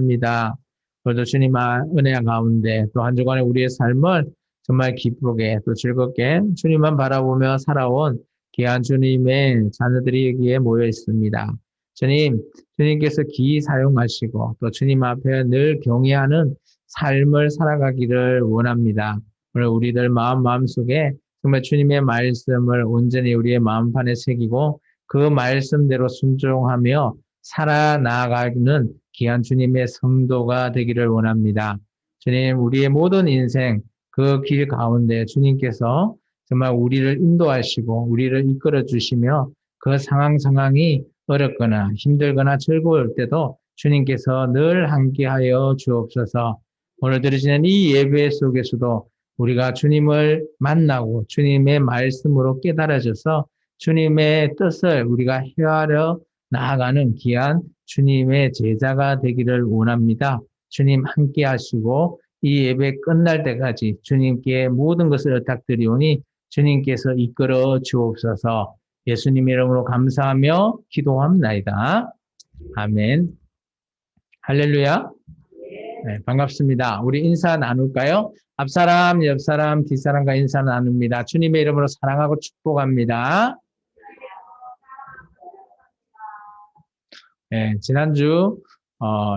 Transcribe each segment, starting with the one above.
합니다. 오늘도 주님 은혜 가운데 또 한 주간의 우리의 삶을 정말 기쁘게 또 즐겁게 주님만 바라보며 살아온 귀한 주님의 자녀들이 여기에 모여 있습니다. 주님께서 기이 사용하시고 또 주님 앞에 늘 경외하는 삶을 살아가기를 원합니다. 오늘 우리들 마음속에 정말 주님의 말씀을 온전히 우리의 마음판에 새기고 그 말씀대로 순종하며 살아나가는 귀한 주님의 성도가 되기를 원합니다. 주님, 우리의 모든 인생 그 길 가운데 주님께서 정말 우리를 인도하시고 우리를 이끌어 주시며 그 상황이 어렵거나 힘들거나 즐거울 때도 주님께서 늘 함께하여 주옵소서. 오늘 드리시는 이 예배 속에서도 우리가 주님을 만나고 주님의 말씀으로 깨달아져서 주님의 뜻을 우리가 헤아려 나아가는 귀한 주님의 제자가 되기를 원합니다. 주님 함께 하시고 이 예배 끝날 때까지 주님께 모든 것을 의탁드리오니 주님께서 이끌어 주옵소서. 예수님 이름으로 감사하며 기도합나이다. 아멘. 할렐루야. 네, 반갑습니다. 우리 인사 나눌까요? 앞사람, 옆사람, 뒷사람과 인사 나눕니다. 주님의 이름으로 사랑하고 축복합니다. 네, 지난주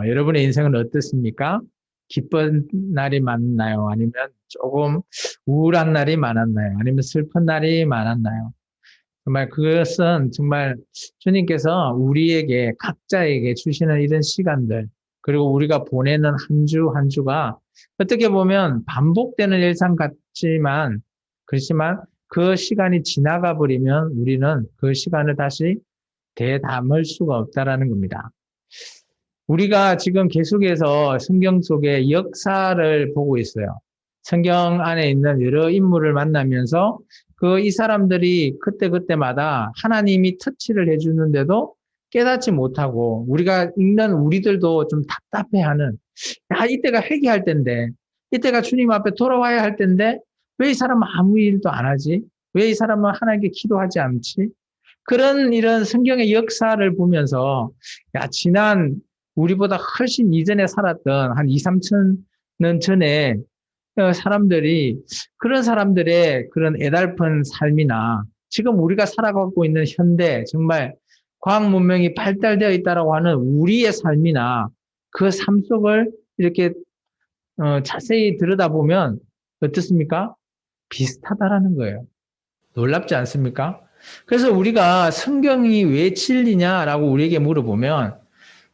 여러분의 인생은 어떻습니까? 기쁜 날이 많나요? 아니면 조금 우울한 날이 많았나요? 아니면 슬픈 날이 많았나요? 정말 그것은 정말 주님께서 우리에게 각자에게 주시는 이런 시간들 그리고 우리가 보내는 한 주 한 주가 어떻게 보면 반복되는 일상 같지만 그렇지만 그 시간이 지나가 버리면 우리는 그 시간을 다시 되담을 수가 없다라는 겁니다. 우리가 지금 계속해서 성경 속의 역사를 보고 있어요. 성경 안에 있는 여러 인물을 만나면서 이 사람들이 그때마다 하나님이 터치를 해주는데도 깨닫지 못하고 우리가 읽는 우리들도 좀 답답해하는 이때가 회개할 때인데 이때가 주님 앞에 돌아와야 할 때인데 왜 이 사람은 아무 일도 안 하지? 왜 이 사람은 하나님께 기도하지 않지? 이런 성경의 역사를 보면서 지난 우리보다 훨씬 이전에 살았던 한 2, 3천 년 전에 사람들이 그런 사람들의 그런 애달픈 삶이나 지금 우리가 살아가고 있는 현대 정말 과학 문명이 발달되어 있다라고 하는 우리의 삶이나 그 삶 속을 이렇게 자세히 들여다보면 어떻습니까? 비슷하다라는 거예요. 놀랍지 않습니까? 그래서 우리가 성경이 왜 진리냐라고 우리에게 물어보면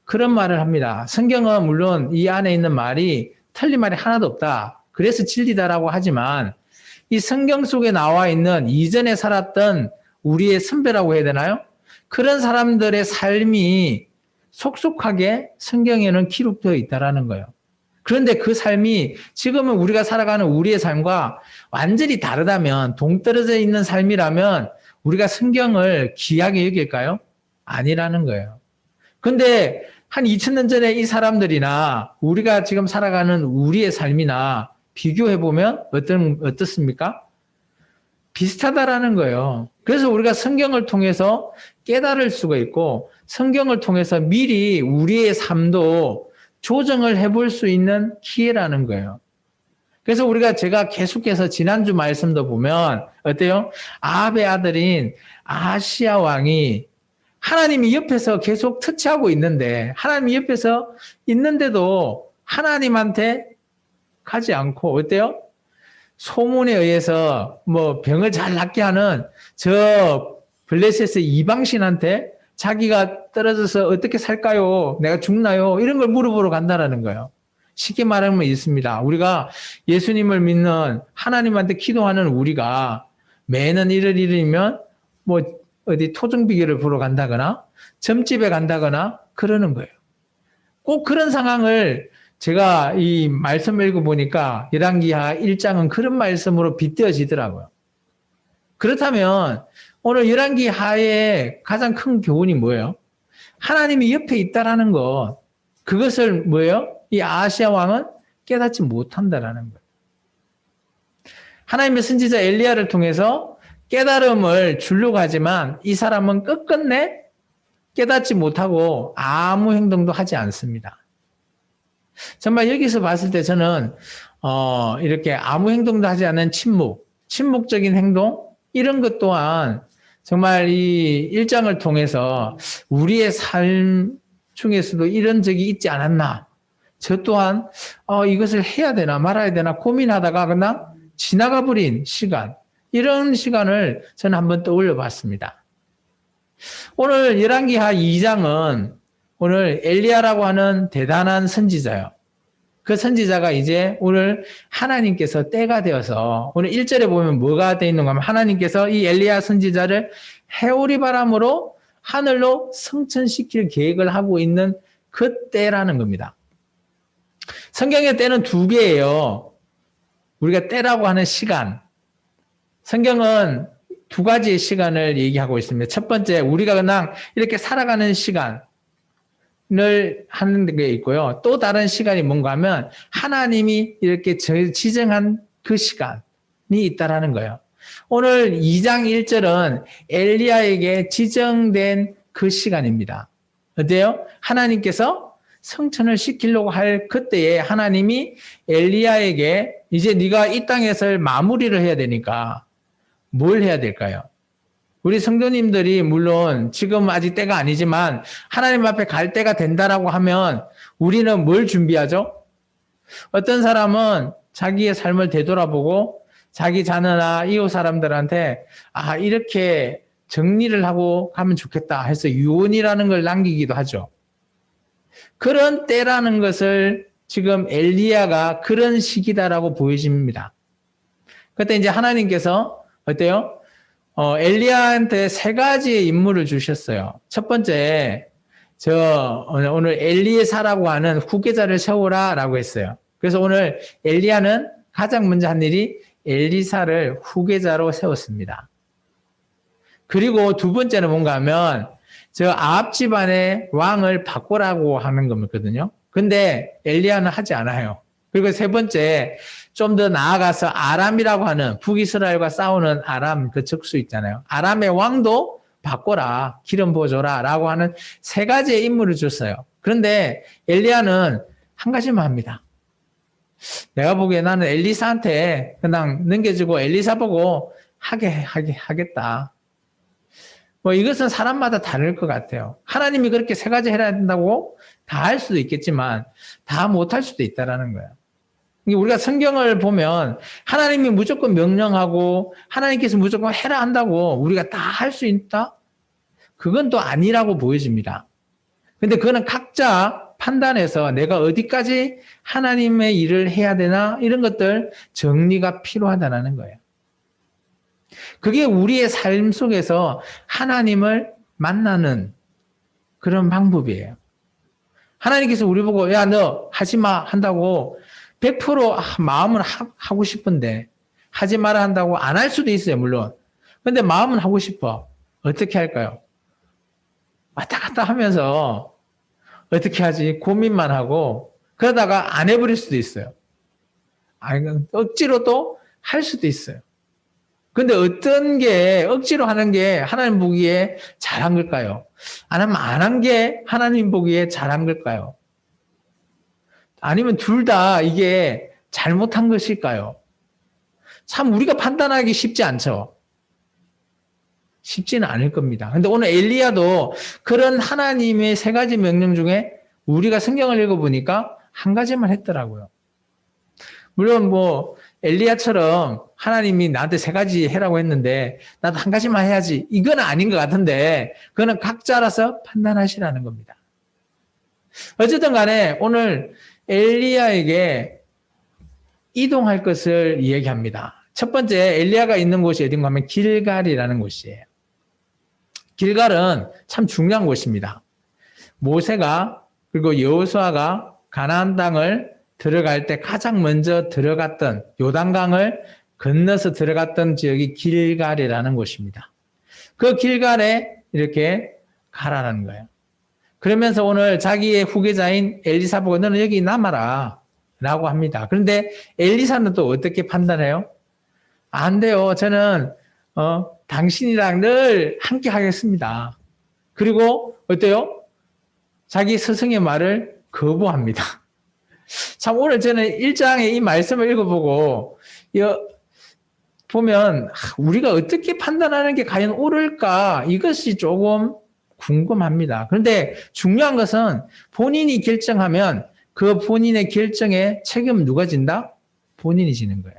그런 말을 합니다. 성경은 물론 이 안에 있는 말이 틀린 말이 하나도 없다. 그래서 진리다라고 하지만 이 성경 속에 나와 있는 이전에 살았던 우리의 선배라고 해야 되나요? 그런 사람들의 삶이 속속하게 성경에는 기록되어 있다라는 거예요. 그런데 그 삶이 지금은 우리가 살아가는 우리의 삶과 완전히 다르다면 동떨어져 있는 삶이라면 우리가 성경을 귀하게 여길까요? 아니라는 거예요. 근데 한 2000년 전에 이 사람들이나 우리가 지금 살아가는 우리의 삶이나 비교해보면 어떻습니까? 비슷하다라는 거예요. 그래서 우리가 성경을 통해서 깨달을 수가 있고 성경을 통해서 미리 우리의 삶도 조정을 해볼 수 있는 기회라는 거예요. 그래서 제가 계속해서 지난주 말씀도 보면 어때요? 아합의 아들인 아하시야 왕이 하나님이 옆에서 계속 터치하고 있는데 하나님이 옆에서 있는데도 하나님한테 가지 않고 어때요? 소문에 의해서 병을 잘 낫게 하는 저 블레셋의 이방신한테 자기가 떨어져서 어떻게 살까요? 내가 죽나요? 이런 걸 물어보러 간다라는 거예요. 쉽게 말하면 있습니다. 우리가 예수님을 믿는 하나님한테 기도하는 우리가 매년 일요일이면 어디 토종비계를 보러 간다거나 점집에 간다거나 그러는 거예요. 꼭 그런 상황을 제가 이 말씀 읽어보니까 열왕기하 1장은 그런 말씀으로 빗대어지더라고요. 그렇다면 오늘 열왕기하의 가장 큰 교훈이 뭐예요? 하나님이 옆에 있다라는 것, 그것을 뭐예요? 이 아하시야 왕은 깨닫지 못한다라는 거예요. 하나님의 선지자 엘리야를 통해서 깨달음을 주려고 하지만 이 사람은 끝끝내 깨닫지 못하고 아무 행동도 하지 않습니다. 정말 여기서 봤을 때 저는 이렇게 아무 행동도 하지 않는 침묵적인 행동 이런 것 또한 정말 이 일장을 통해서 우리의 삶 중에서도 이런 적이 있지 않았나. 저 또한 이것을 해야 되나 말아야 되나 고민하다가 그냥 지나가 버린 시간 이런 시간을 저는 한번 떠올려 봤습니다. 오늘 열왕기하 2장은 오늘 엘리야라고 하는 대단한 선지자요. 그 선지자가 이제 오늘 하나님께서 때가 되어서 오늘 1절에 보면 뭐가 되어 있는가 하면 하나님께서 이 엘리야 선지자를 해오리 바람으로 하늘로 승천시킬 계획을 하고 있는 그 때라는 겁니다. 성경의 때는 두 개예요. 우리가 때라고 하는 시간. 성경은 두 가지의 시간을 얘기하고 있습니다. 첫 번째, 우리가 그냥 이렇게 살아가는 시간을 하는 게 있고요. 또 다른 시간이 뭔가 하면 하나님이 이렇게 지정한 그 시간이 있다라는 거예요. 오늘 2장 1절은 엘리야에게 지정된 그 시간입니다. 어때요? 하나님께서 성천을 시키려고 할 그때에 하나님이 엘리야에게 이제 네가 이 땅에서 마무리를 해야 되니까 뭘 해야 될까요? 우리 성도님들이 물론 지금 아직 때가 아니지만 하나님 앞에 갈 때가 된다라고 하면 우리는 뭘 준비하죠? 어떤 사람은 자기의 삶을 되돌아보고 자기 자녀나 이웃 사람들한테 이렇게 정리를 하고 가면 좋겠다 해서 유언이라는 걸 남기기도 하죠. 그런 때라는 것을 지금 엘리야가 그런 시기다라고 보여집니다. 그때 이제 하나님께서 어때요? 엘리야한테 세 가지의 임무를 주셨어요. 첫 번째, 오늘 엘리사라고 하는 후계자를 세우라라고 했어요. 그래서 오늘 엘리야는 가장 먼저 한 일이 엘리사를 후계자로 세웠습니다. 그리고 두 번째는 뭔가 하면 아합 집안의 왕을 바꾸라고 하는 거거든요. 근데 엘리야는 하지 않아요. 그리고 세 번째, 좀 더 나아가서 아람이라고 하는 북이스라엘과 싸우는 아람 그 적수 있잖아요. 아람의 왕도 바꿔라, 기름 부어줘라 라고 하는 세 가지의 임무를 줬어요. 그런데 엘리야는 한 가지만 합니다. 내가 보기에 나는 엘리사한테 그냥 넘겨주고 엘리사 보고 하겠다. 이것은 사람마다 다를 것 같아요. 하나님이 그렇게 세 가지 해야 된다고 다 할 수도 있겠지만 다 못할 수도 있다라는 거예요. 우리가 성경을 보면 하나님이 무조건 명령하고 하나님께서 무조건 해라 한다고 우리가 다 할 수 있다? 그건 또 아니라고 보여집니다. 근데 그거는 각자 판단해서 내가 어디까지 하나님의 일을 해야 되나 이런 것들 정리가 필요하다는 거예요. 그게 우리의 삶 속에서 하나님을 만나는 그런 방법이에요. 하나님께서 우리 보고 야, 너 하지 마 한다고 100% 마음은 하고 싶은데 하지 마라 한다고 안 할 수도 있어요, 물론. 근데 마음은 하고 싶어. 어떻게 할까요? 왔다 갔다 하면서 어떻게 하지? 고민만 하고 그러다가 안 해버릴 수도 있어요. 억지로 또 할 수도 있어요. 근데 어떤 게 억지로 하는 게 하나님 보기에 잘한 걸까요? 아니면 안 한 게 하나님 보기에 잘한 걸까요? 아니면 둘 다 이게 잘못한 것일까요? 참 우리가 판단하기 쉽지 않죠. 쉽지는 않을 겁니다. 근데 오늘 엘리야도 그런 하나님의 세 가지 명령 중에 우리가 성경을 읽어보니까 한 가지만 했더라고요. 물론 엘리야처럼 하나님이 나한테 세 가지 해라고 했는데 나도 한 가지만 해야지. 이건 아닌 것 같은데 그거는 각자라서 판단하시라는 겁니다. 어쨌든 간에 오늘 엘리야에게 이동할 것을 이야기합니다. 첫 번째 엘리야가 있는 곳이 어딘가 하면 길갈이라는 곳이에요. 길갈은 참 중요한 곳입니다. 모세가 그리고 여호수아가 가나안 땅을 들어갈 때 가장 먼저 들어갔던 요단강을 건너서 들어갔던 지역이 길갈이라는 곳입니다. 그 길갈에 이렇게 가라는 거예요. 그러면서 오늘 자기의 후계자인 엘리사 보고 너는 여기 남아라 라고 합니다. 그런데 엘리사는 또 어떻게 판단해요? 안 돼요. 저는 당신이랑 늘 함께 하겠습니다. 그리고 어때요? 자기 스승의 말을 거부합니다. 참 오늘 저는 1장의 이 말씀을 읽어보고 보면 우리가 어떻게 판단하는 게 과연 옳을까 이것이 조금 궁금합니다. 그런데 중요한 것은 본인이 결정하면 그 본인의 결정에 책임은 누가 진다? 본인이 지는 거예요.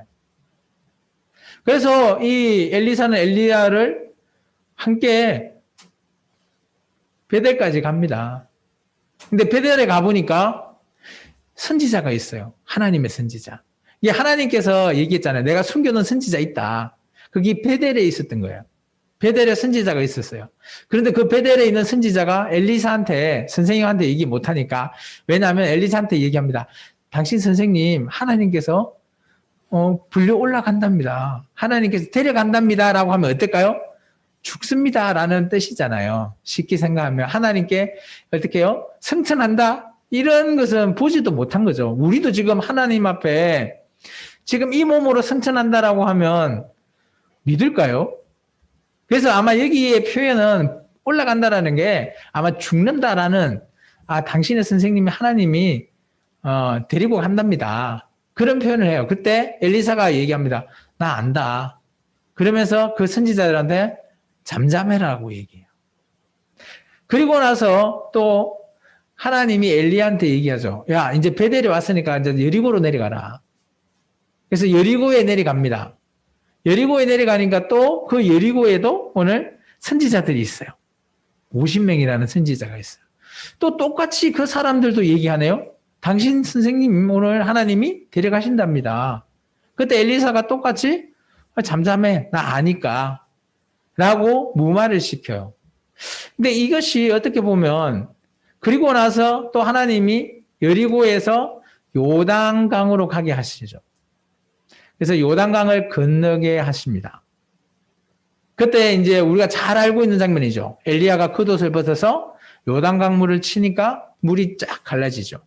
그래서 이 엘리사는 엘리야를 함께 베델까지 갑니다. 근데 베델에 가보니까 선지자가 있어요. 하나님의 선지자. 이게 하나님께서 얘기했잖아요. 내가 숨겨놓은 선지자 있다. 그게 베델에 있었던 거예요. 베델에 선지자가 있었어요. 그런데 그 베델에 있는 선지자가 엘리사한테, 선생님한테 얘기 못하니까, 왜냐하면 엘리사한테 얘기합니다. 당신 선생님, 하나님께서 불려 올라간답니다. 하나님께서 데려간답니다. 라고 하면 어떨까요? 죽습니다. 라는 뜻이잖아요. 쉽게 생각하면 하나님께 어떻게 해요? 승천한다? 이런 것은 보지도 못한 거죠. 우리도 지금 하나님 앞에 지금 이 몸으로 승천한다라고 하면 믿을까요? 그래서 아마 여기에 표현은 올라간다라는 게 아마 죽는다라는 당신의 선생님이 하나님이 데리고 간답니다. 그런 표현을 해요. 그때 엘리사가 얘기합니다. 나 안다. 그러면서 그 선지자들한테 잠잠해라고 얘기해요. 그리고 나서 또 하나님이 엘리야한테 얘기하죠. 야, 이제 베델에 왔으니까 이제 여리고로 내려가라. 그래서 여리고에 내려갑니다. 여리고에 내려가니까 또 그 여리고에도 오늘 선지자들이 있어요. 50명이라는 선지자가 있어요. 또 똑같이 그 사람들도 얘기하네요. 당신 선생님 오늘 하나님이 데려가신답니다. 그때 엘리사가 똑같이 잠잠해. 나 아니까. 라고 무마를 시켜요. 근데 이것이 어떻게 보면 그리고 나서 또 하나님이 여리고에서 요단강으로 가게 하시죠. 그래서 요단강을 건너게 하십니다. 그때 이제 우리가 잘 알고 있는 장면이죠. 엘리야가 겉옷을 벗어서 요단강 물을 치니까 물이 쫙 갈라지죠.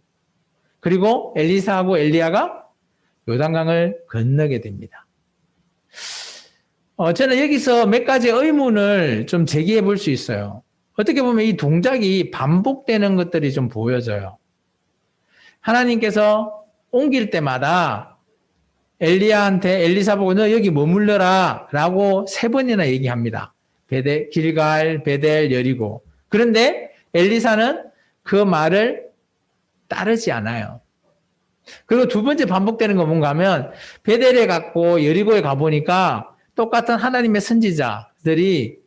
그리고 엘리사하고 엘리야가 요단강을 건너게 됩니다. 저는 여기서 몇 가지 의문을 좀 제기해 볼 수 있어요. 어떻게 보면 이 동작이 반복되는 것들이 좀 보여져요. 하나님께서 옮길 때마다 엘리야한테 엘리사 보고 너 여기 머물러라 라고 3번이나 얘기합니다. 베델, 길갈, 베델, 여리고. 그런데 엘리사는 그 말을 따르지 않아요. 그리고 두 번째 반복되는 건 뭔가 하면 베델에 갔고 여리고에 가보니까 똑같은 하나님의 선지자들이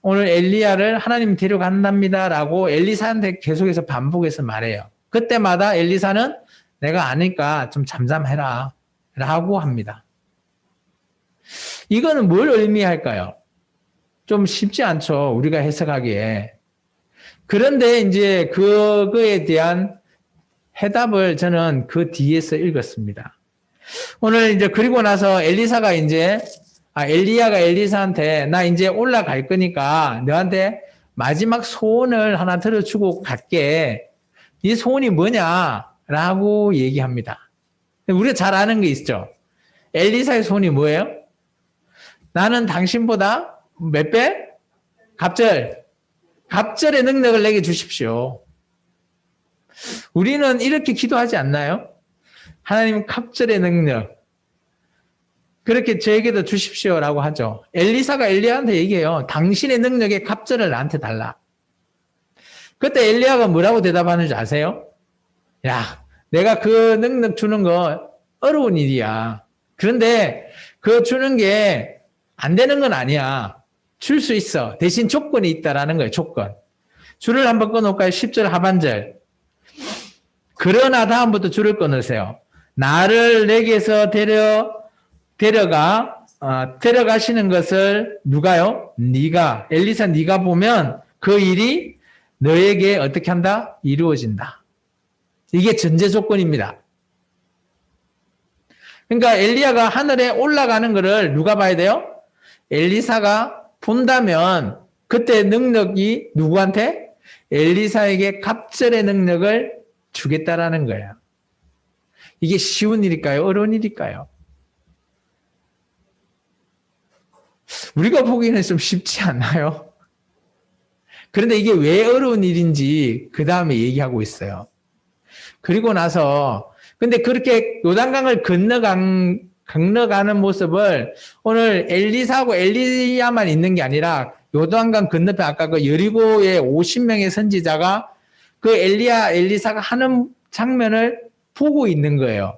오늘 엘리야를 하나님 데려간답니다 라고 엘리사한테 계속해서 반복해서 말해요. 그때마다 엘리사는 내가 아니까 좀 잠잠해라 라고 합니다. 이거는 뭘 의미할까요? 좀 쉽지 않죠. 우리가 해석하기에. 그런데 이제 그거에 대한 해답을 저는 그 뒤에서 읽었습니다. 오늘 이제 그리고 나서 엘리사가 이제 엘리야가 엘리사한테 나 이제 올라갈 거니까 너한테 마지막 소원을 하나 들어주고 갈게. 이 소원이 뭐냐라고 얘기합니다. 우리가 잘 아는 게 있죠. 엘리사의 소원이 뭐예요? 나는 당신보다 몇 배? 갑절의 능력을 내게 주십시오. 우리는 이렇게 기도하지 않나요? 하나님 갑절의 능력 그렇게 저에게도 주십시오라고 하죠. 엘리사가 엘리야한테 얘기해요. 당신의 능력의 갑절을 나한테 달라. 그때 엘리야가 뭐라고 대답하는지 아세요? 야, 내가 그 능력 주는 거 어려운 일이야. 그런데 그 주는 게 안 되는 건 아니야. 줄 수 있어. 대신 조건이 있다라는 거예요. 조건. 줄을 한번 꺼놓을까요? 10절 하반절. 그러나 다음부터 줄을 끊으세요. 나를 내게서 데려가시는 것을 누가요? 네가 엘리사 네가 보면 그 일이 너에게 어떻게 한다? 이루어진다. 이게 전제 조건입니다. 그러니까 엘리야가 하늘에 올라가는 것을 누가 봐야 돼요? 엘리사가 본다면 그때 능력이 누구한테? 엘리사에게 갑절의 능력을 주겠다라는 거예요. 이게 쉬운 일일까요? 어려운 일일까요? 우리가 보기에는 좀 쉽지 않나요? 그런데 이게 왜 어려운 일인지 그 다음에 얘기하고 있어요. 그리고 나서 근데 그렇게 요단강을 건너가는 모습을 오늘 엘리사하고 엘리야만 있는 게 아니라 요단강 건너편 아까 그 여리고의 50명의 선지자가 그 엘리사가 하는 장면을 보고 있는 거예요.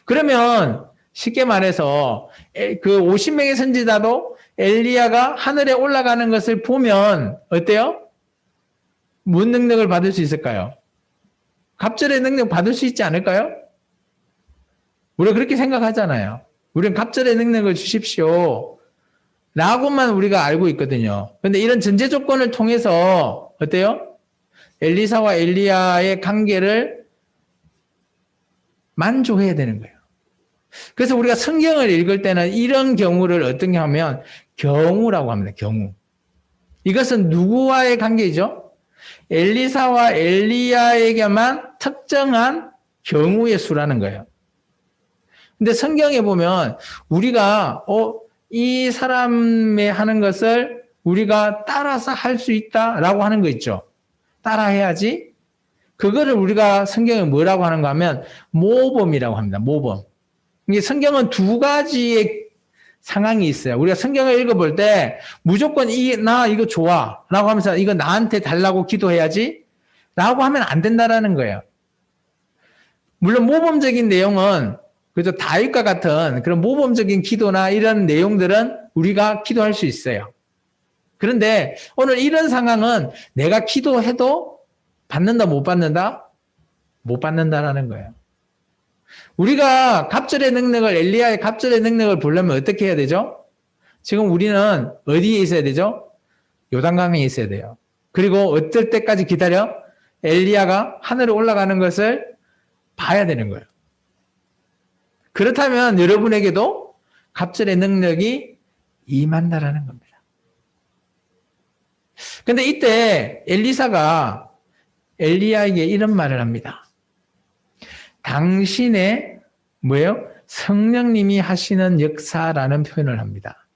그러면 쉽게 말해서 그 50명의 선지자도 엘리야가 하늘에 올라가는 것을 보면 어때요? 무슨 능력을 받을 수 있을까요? 갑절의 능력 받을 수 있지 않을까요? 우리가 그렇게 생각하잖아요. 우리는 갑절의 능력을 주십시오. 라고만 우리가 알고 있거든요. 그런데 이런 전제 조건을 통해서 어때요? 엘리사와 엘리야의 관계를 만족해야 되는 거예요. 그래서 우리가 성경을 읽을 때는 이런 경우를 어떻게 하면 경우라고 합니다. 경우. 이것은 누구와의 관계이죠? 엘리사와 엘리야에게만 특정한 경우의 수라는 거예요. 근데 성경에 보면 우리가 이 사람의 하는 것을 우리가 따라서 할 수 있다라고 하는 거 있죠. 따라해야지. 그거를 우리가 성경에 뭐라고 하는가 하면 모범이라고 합니다. 모범. 이게 성경은 두 가지의 상황이 있어요. 우리가 성경을 읽어볼 때 무조건 나 이거 좋아 라고 하면서 이거 나한테 달라고 기도해야지 라고 하면 안 된다라는 거예요. 물론 모범적인 내용은 그래서 다윗과 같은 그런 모범적인 기도나 이런 내용들은 우리가 기도할 수 있어요. 그런데 오늘 이런 상황은 내가 기도해도 받는다 못 받는다? 못 받는다라는 거예요. 우리가 갑절의 능력을 엘리야의 갑절의 능력을 보려면 어떻게 해야 되죠? 지금 우리는 어디에 있어야 되죠? 요단강에 있어야 돼요. 그리고 어떨 때까지 기다려? 엘리야가 하늘에 올라가는 것을 봐야 되는 거예요. 그렇다면 여러분에게도 갑절의 능력이 임한다라는 겁니다. 근데 이때 엘리사가 엘리야에게 이런 말을 합니다. 당신의 뭐예요? 성령님이 하시는 역사라는 표현을 합니다.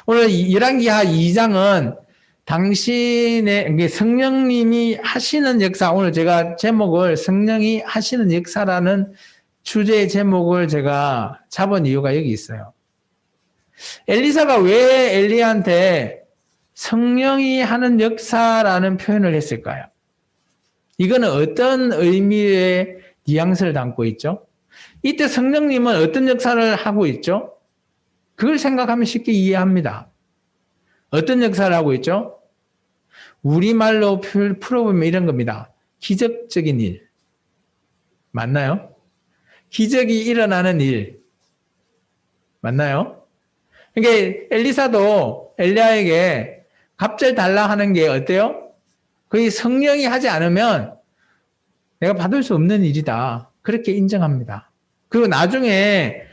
오늘 열왕기하 2장은 당신의 성령님이 하시는 역사, 오늘 제가 제목을 성령이 하시는 역사라는 주제의 제목을 제가 잡은 이유가 여기 있어요. 엘리사가 왜 엘리야한테 성령이 하는 역사라는 표현을 했을까요? 이거는 어떤 의미의 뉘앙스를 담고 있죠? 이때 성령님은 어떤 역사를 하고 있죠? 그걸 생각하면 쉽게 이해합니다. 어떤 역사를 하고 있죠? 우리말로 풀어보면 이런 겁니다. 기적적인 일. 맞나요? 기적이 일어나는 일. 맞나요? 그러니까 엘리사도 엘리야에게 갑절 달라 하는 게 어때요? 거의 성령이 하지 않으면 내가 받을 수 없는 일이다. 그렇게 인정합니다. 그리고 나중에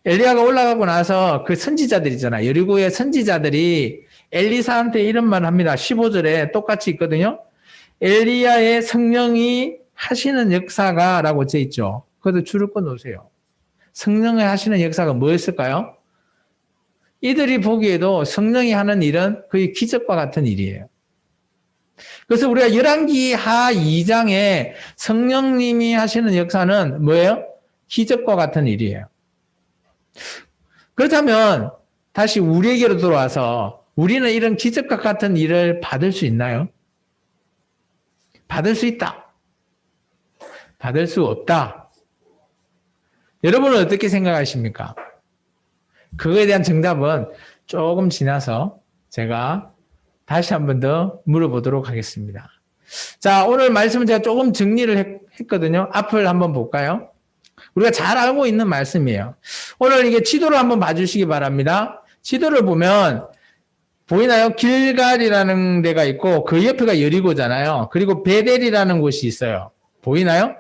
엘리야가 올라가고 나서 그 선지자들 있잖아요. 여리고의 선지자들이 엘리사한테 이런 말을 합니다. 15절에 똑같이 있거든요. 엘리야의 성령이 하시는 역사가 라고 써 있죠. 그것도 줄을 꺼놓으세요. 성령이 하시는 역사가 뭐였을까요? 이들이 보기에도 성령이 하는 일은 거의 기적과 같은 일이에요. 그래서 우리가 열왕기하 2장에 성령님이 하시는 역사는 뭐예요? 기적과 같은 일이에요. 그렇다면 다시 우리에게로 돌아와서 우리는 이런 기적과 같은 일을 받을 수 있나요? 받을 수 있다. 받을 수 없다. 여러분은 어떻게 생각하십니까? 그거에 대한 정답은 조금 지나서 제가 다시 한 번 더 물어보도록 하겠습니다. 자, 오늘 말씀은 제가 조금 정리를 했거든요. 앞을 한번 볼까요? 우리가 잘 알고 있는 말씀이에요. 오늘 이게 지도를 한번 봐주시기 바랍니다. 지도를 보면 보이나요? 길갈이라는 데가 있고 그 옆에가 여리고잖아요. 그리고 베델이라는 곳이 있어요. 보이나요?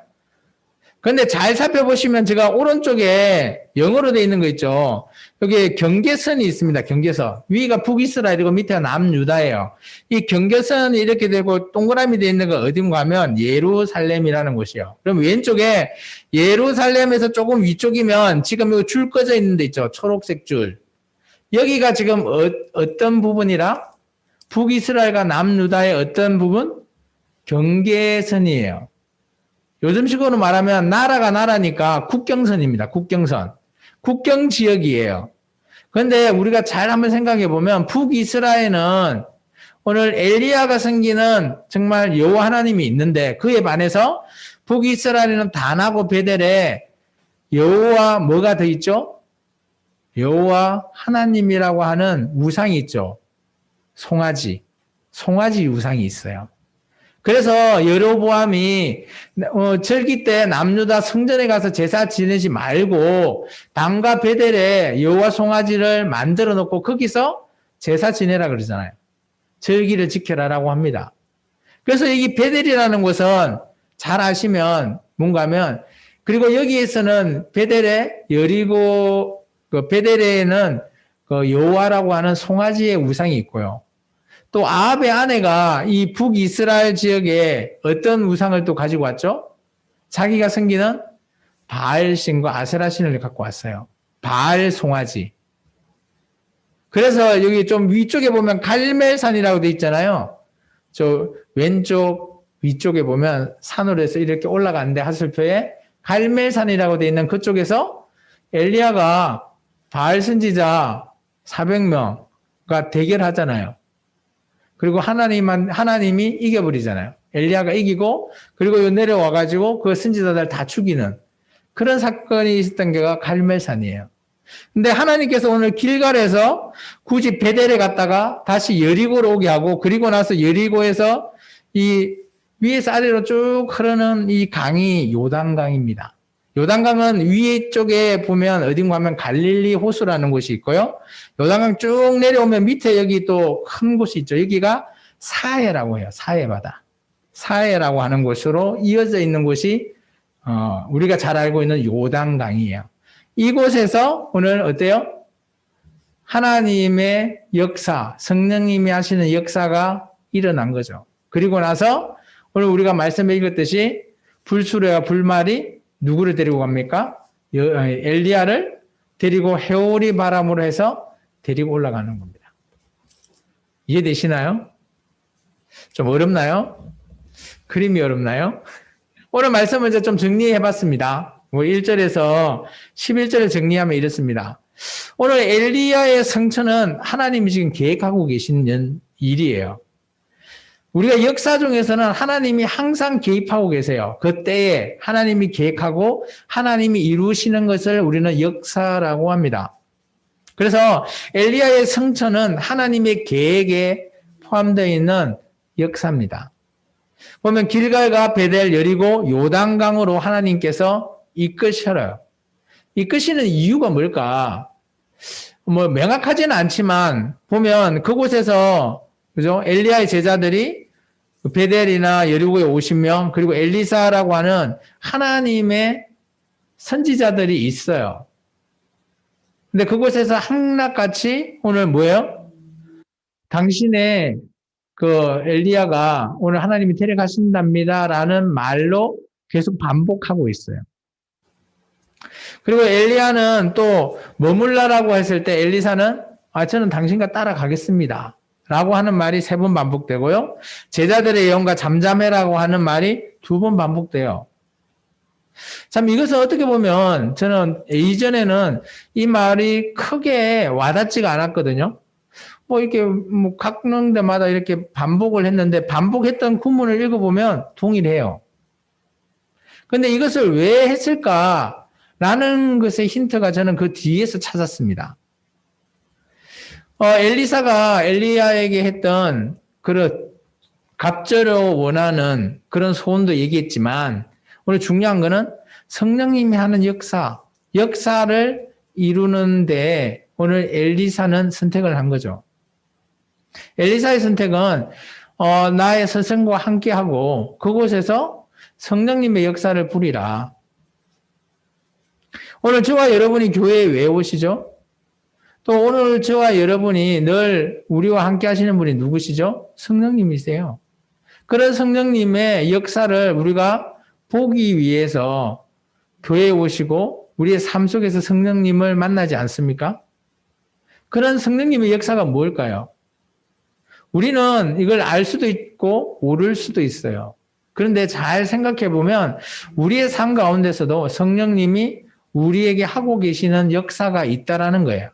근데 잘 살펴보시면 제가 오른쪽에 영어로 되어 있는 거 있죠. 여기 경계선이 있습니다. 경계선. 위가 북이스라엘이고 밑에가 남유다예요. 이 경계선이 이렇게 되고 동그라미 되어 있는 거 어딘가 하면 예루살렘이라는 곳이에요. 그럼 왼쪽에 예루살렘에서 조금 위쪽이면 지금 이거 줄 꺼져 있는 데 있죠. 초록색 줄. 여기가 지금 어떤 부분이라? 북이스라엘과 남유다의 어떤 부분? 경계선이에요. 요즘식으로 말하면 나라가 나라니까 국경선입니다. 국경선. 국경 지역이에요. 그런데 우리가 잘 한번 생각해 보면 북이스라엘은 오늘 엘리야가 섬기는 정말 여호와 하나님이 있는데 그에 반해서 북이스라엘은 단하고 베델에 여호와 뭐가 더 있죠? 여호와 하나님이라고 하는 우상이 있죠. 송아지 우상이 있어요. 그래서 여로보암이 절기 때 남유다 성전에 가서 제사 지내지 말고 단과 베델에 여호와 송아지를 만들어 놓고 거기서 제사 지내라 그러잖아요. 절기를 지켜라라고 합니다. 그래서 이 베델이라는 곳은 잘 아시면 뭔가 하면 그리고 여기에서는 베델에 여리고 그 베델에는 그 여호와라고 하는 송아지의 우상이 있고요. 또 아합의 아내가 이 북이스라엘 지역에 어떤 우상을 또 가지고 왔죠? 자기가 섬기는 바알 신과 아세라 신을 갖고 왔어요. 바알 송아지. 그래서 여기 좀 위쪽에 보면 갈멜산이라고 돼 있잖아요. 저 왼쪽 위쪽에 보면 산으로 해서 이렇게 올라가는데 하슬표에 갈멜산이라고 돼 있는 그쪽에서 엘리야가 바알 선지자 400명과 대결하잖아요. 그리고 하나님이 이겨버리잖아요. 엘리야가 이기고 그리고 내려와가지고 그 선지자들 다 죽이는 그런 사건이 있었던 게가 갈멜산이에요. 근데 하나님께서 오늘 길갈에서 굳이 베델에 갔다가 다시 여리고로 오게 하고 그리고 나서 여리고에서 이 위에서 아래로 쭉 흐르는 이 강이 요단강입니다. 요단강은 위에 쪽에 보면 어딘가 하면 갈릴리 호수라는 곳이 있고요. 요단강 쭉 내려오면 밑에 여기 또 큰 곳이 있죠. 여기가 사해라고 해요. 사해바다. 사해라고 하는 곳으로 이어져 있는 곳이 우리가 잘 알고 있는 요단강이에요. 이곳에서 오늘 어때요? 하나님의 역사, 성령님이 하시는 역사가 일어난 거죠. 그리고 나서 오늘 우리가 말씀에 읽었듯이 불수레와 불말이 누구를 데리고 갑니까? 엘리야를 데리고 해오리 바람으로 해서 데리고 올라가는 겁니다. 이해되시나요? 좀 어렵나요? 그림이 어렵나요? 오늘 말씀을 이제 좀 정리해 봤습니다. 1절에서 11절을 정리하면 이렇습니다. 오늘 엘리야의 성천은 하나님이 지금 계획하고 계시는 일이에요. 우리가 역사 중에서는 하나님이 항상 개입하고 계세요. 그때에 하나님이 계획하고 하나님이 이루시는 것을 우리는 역사라고 합니다. 그래서 엘리야의 성천은 하나님의 계획에 포함되어 있는 역사입니다. 보면 길갈과 베델, 여리고, 요단강으로 하나님께서 이끄셔요. 이끄시는 이유가 뭘까? 뭐 명확하지는 않지만 보면 그곳에서 그죠? 엘리야의 제자들이 베델이나 여리고에 50명 그리고 엘리사라고 하는 하나님의 선지자들이 있어요. 근데 그곳에서 한낱같이 오늘 뭐예요? 당신의 그 엘리야가 오늘 하나님이 데려가신답니다라는 말로 계속 반복하고 있어요. 그리고 엘리야는 또 머물라라고 했을 때 엘리사는 저는 당신과 따라가겠습니다. 라고 하는 말이 3번 반복되고요. 제자들의 영과 잠잠해라고 하는 말이 2번 반복돼요. 참 이것은 어떻게 보면 저는 이전에는 이 말이 크게 와닿지가 않았거든요. 뭐 이렇게 뭐 각 데마다 이렇게 반복을 했는데 반복했던 구문을 읽어보면 동일해요. 근데 이것을 왜 했을까라는 것의 힌트가 저는 그 뒤에서 찾았습니다. 엘리사가 엘리야에게 했던 그런 갑절로 원하는 그런 소원도 얘기했지만 오늘 중요한 거는 성령님이 하는 역사를 이루는데 오늘 엘리사는 선택을 한 거죠. 엘리사의 선택은 나의 스승과 함께하고 그곳에서 성령님의 역사를 부리라. 오늘 저와 여러분이 교회에 왜 오시죠? 또 오늘 저와 여러분이 늘 우리와 함께 하시는 분이 누구시죠? 성령님이세요. 그런 성령님의 역사를 우리가 보기 위해서 교회에 오시고 우리의 삶 속에서 성령님을 만나지 않습니까? 그런 성령님의 역사가 뭘까요? 우리는 이걸 알 수도 있고 모를 수도 있어요. 그런데 잘 생각해 보면 우리의 삶 가운데서도 성령님이 우리에게 하고 계시는 역사가 있다라는 거예요.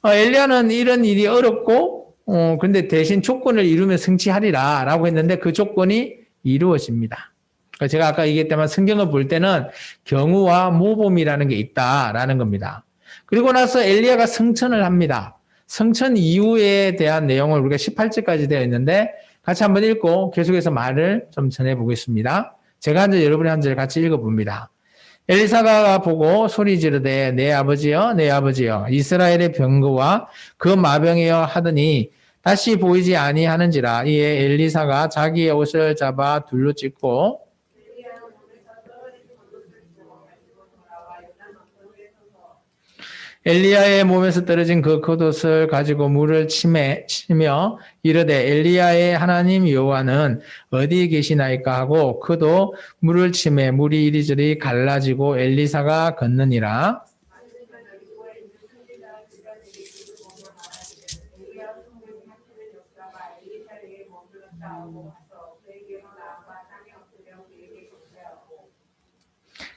엘리야는 이런 일이 어렵고, 근데 대신 조건을 이루면 승치하리라 라고 했는데 그 조건이 이루어집니다. 제가 아까 얘기했지만 성경을 볼 때는 경우와 모범이라는 게 있다라는 겁니다. 그리고 나서 엘리야가 성천을 합니다. 성천 이후에 대한 내용을 우리가 18절까지 되어 있는데 같이 한번 읽고 계속해서 말을 좀 전해보겠습니다. 제가 한 절, 여러분이 한 절 같이 읽어봅니다. 엘리사가 보고 소리 지르되 내 아버지여 내 아버지여 이스라엘의 병거와 그 마병이여 하더니 다시 보이지 아니하는지라. 이에 엘리사가 자기의 옷을 잡아 둘로 찢고 엘리야의 몸에서 떨어진 그 겉옷을 가지고 물을 치며 이르되 엘리야의 하나님 여호와는 어디에 계시나이까 하고 그도 물을 치매 물이 이리저리 갈라지고 엘리사가 걷느니라.